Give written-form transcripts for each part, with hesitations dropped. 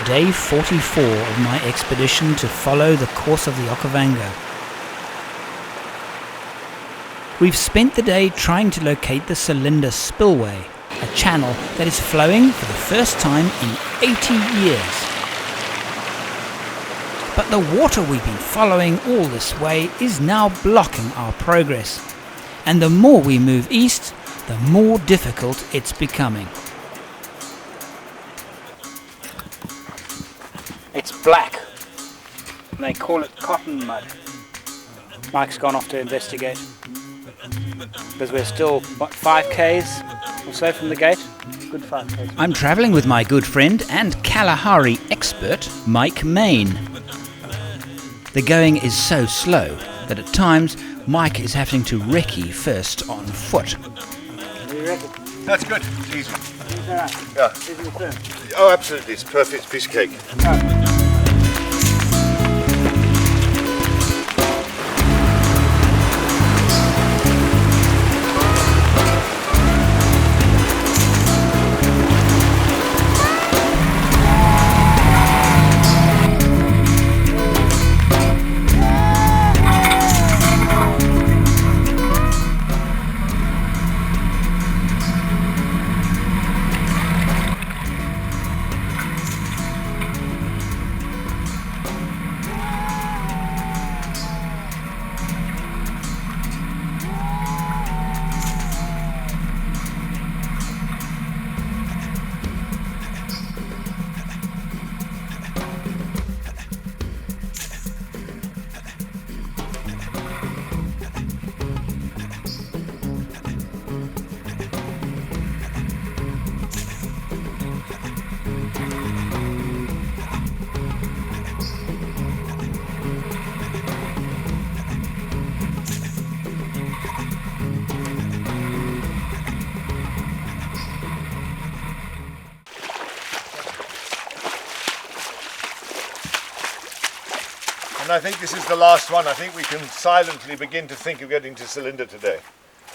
day 44 of my expedition to follow the course of the Okavango. We've spent the day trying to locate the Selinda Spillway, a channel that is flowing for the first time in 80 years. But the water we've been following all this way is now blocking our progress, and the more we move east, the more difficult it's becoming. It's black. They call it cotton mud. Mike's gone off to investigate. Because we're still, 5 k's or so from the gate? Good 5 k's. I'm travelling with my good friend and Kalahari expert, Mike Main. The going is so slow that at times Mike is having to recce first on foot. What do you reckon? That's good. It's easy. It's all right. Yeah. Is it firm? Oh, absolutely. It's perfect. Piece of cake. Oh. And I think this is the last one. I think we can silently begin to think of getting to Selinda today.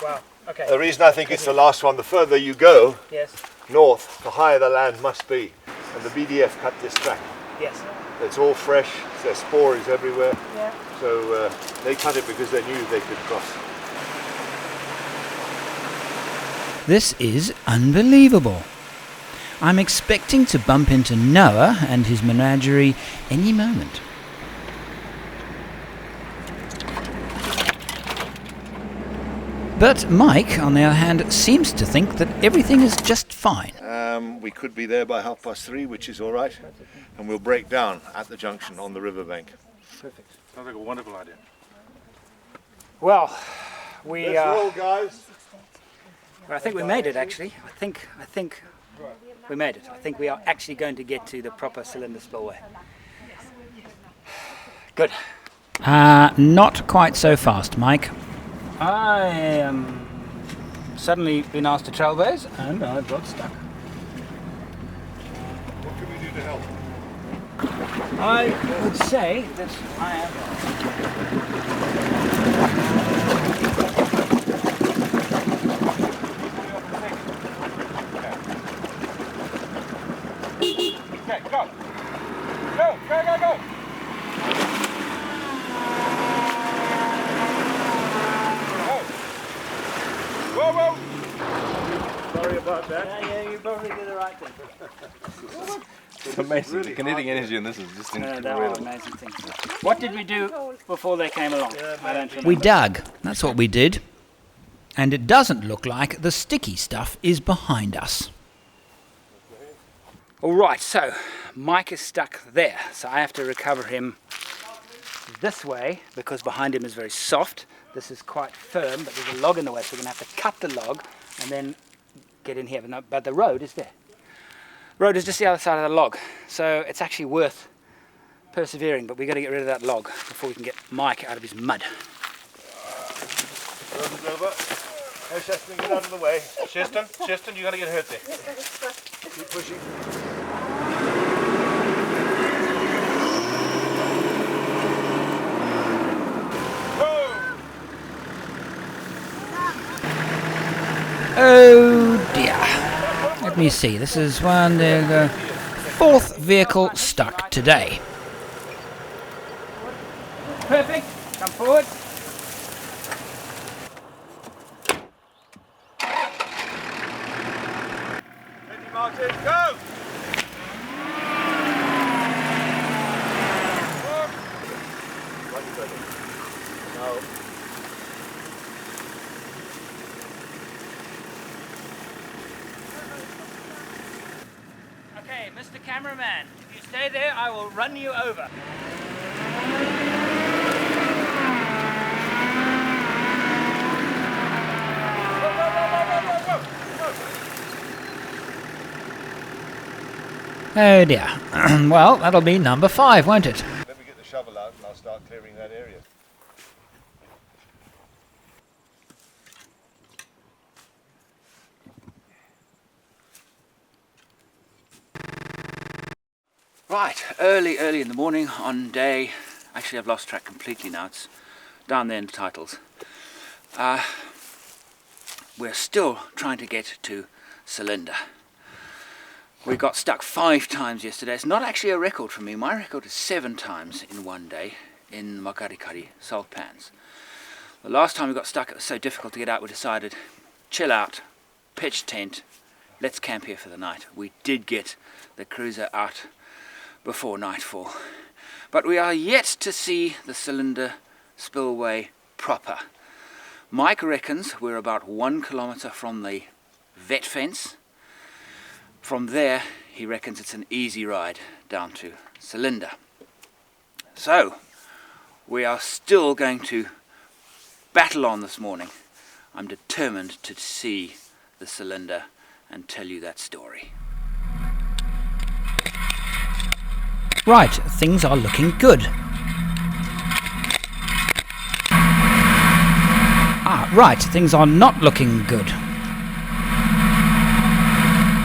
Wow, okay. The reason I think it's the last one, the further you go Yes, north, the higher the land must be. And the BDF cut this track. yes. It's all fresh, there's spores everywhere. Yeah. So they cut it because they knew they could cross. This is unbelievable. I'm expecting to bump into Noah and his menagerie any moment. But Mike, on the other hand, seems to think that everything is just fine. We could be there by 3:30, which is all right. And we'll break down at the junction on the riverbank. Perfect. Sounds like a wonderful idea. Well, we Let's roll, guys. I think we made it actually. I think we made it. I think we are actually going to get to the proper Selinda Spillway. Good. Not quite so fast, Mike. I suddenly been asked to trailblaze and I got stuck. What can we do to help? I would say that I am. Okay, go! Go, go, go, go! Whoa, whoa! Sorry about that. Yeah, you probably did the right thing. It's amazing. The kinetic energy in this is just They are incredible. amazing things. What did we do before they came along? I don't remember. We dug. That's what we did. And it doesn't look like the sticky stuff is behind us. All right, so Mike is stuck there. So I have to recover him this way because behind him is very soft. This is quite firm, but there's a log in the way, so we're going to have to cut the log and then get in here. But the road is there. Road is just the other side of the log, so it's actually worth persevering, but we've got to get rid of that log before we can get Mike out of his mud. Road is over. Hey, Sheston, get out of the way. Sheston, you got to get hurt there. Keep pushing. Oh dear. Let me see. This is 1, there we go. fourth vehicle stuck today. Perfect. Come forward. Ready, Martin, go! No. Okay, Mr. Cameraman, if you stay there, I will run you over. Oh dear. Well, that'll be number 5, won't it? Let me get the shovel out and I'll start clearing that area. Right, early in the morning on day... Actually, I've lost track completely now. It's down there in the titles. We're still trying to get to Selinda. We got stuck 5 times yesterday. It's not actually a record for me. My record is 7 times in one day in Makarikari salt pans. The last time we got stuck, it was so difficult to get out, we decided, chill out, pitch tent, let's camp here for the night. We did get the cruiser out before nightfall. But we are yet to see the Selinda Spillway proper. Mike reckons we're about 1 kilometre from the vet fence. From there, he reckons it's an easy ride down to Selinda. So, we are still going to battle on this morning. I'm determined to see the Selinda and tell you that story. Right, things are looking good. Right, things are not looking good.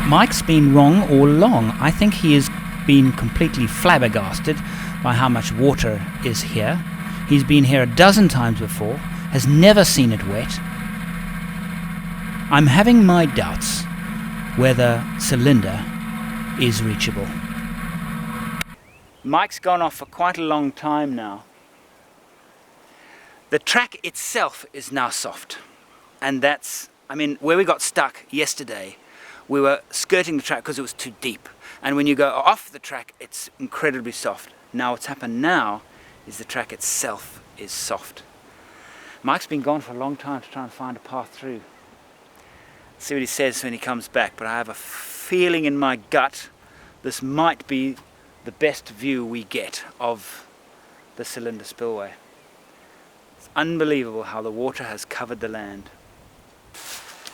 Mike's been wrong all along. I think he has been completely flabbergasted by how much water is here. He's been here a dozen times before, has never seen it wet. I'm having my doubts whether Selinda is reachable. Mike's gone off for quite a long time now. The track itself is now soft, and that's, I mean, where we got stuck yesterday, we were skirting the track because it was too deep, and when you go off the track it's incredibly soft. Now what's happened now is the track itself is soft. Mike's been gone for a long time to try and find a path through. See what he says when he comes back, but I have a feeling in my gut this might be the best view we get of the Selinda Spillway. It's unbelievable how the water has covered the land.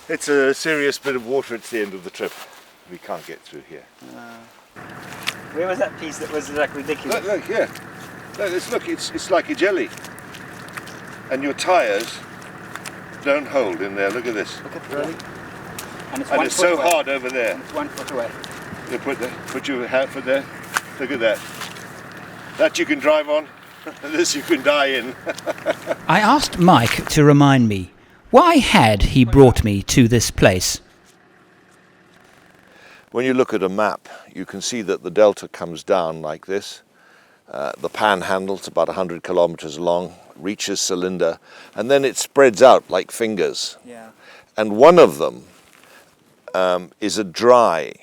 It's a serious bit of water at the end of the trip. We can't get through here. Where was that piece that was like ridiculous? Look, yeah. Look, it's like a jelly. And your tyres don't hold in there. Look at this. Look at really? And It's so away. hard over there. And it's 1 foot away. You put your hand foot there. Look at that. That you can drive on. This you can die in. I asked Mike to remind me, why had he brought me to this place? When you look at a map, you can see that the delta comes down like this. The panhandle, it's about 100 kilometers long, reaches Selinda, and then it spreads out like fingers. Yeah. And one of them is a dry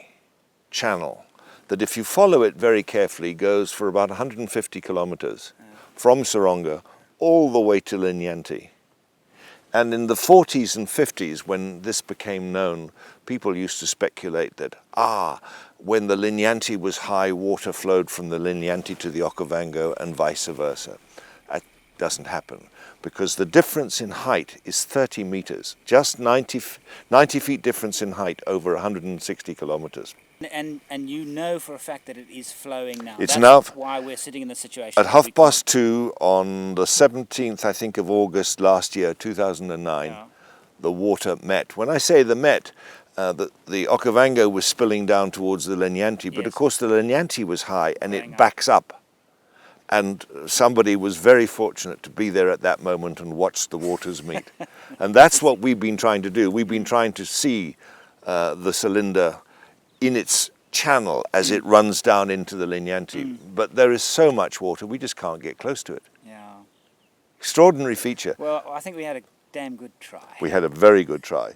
channel that, if you follow it very carefully, goes for about 150 kilometers from Saronga all the way to Linyanti. And in the 40s and 50s, when this became known, people used to speculate that, when the Linyanti was high, water flowed from the Linyanti to the Okavango and vice versa. That doesn't happen, because the difference in height is 30 meters, just 90 feet difference in height over 160 kilometers. And you know for a fact that it is flowing now. It's That's now why we're sitting in this situation. At 2:30 on the 17th, I think, of August last year, 2009, the water met. When I say the met, the Okavango was spilling down towards the Linyanti, but of course the Linyanti was high and it backs up. And somebody was very fortunate to be there at that moment and watch the waters meet. And that's what we've been trying to do. We've been trying to see the Selinda in its channel as it runs down into the Linyanti, but there is so much water we just can't get close to it. Yeah. Extraordinary feature. Well, I think we had a damn good try. We had a very good try.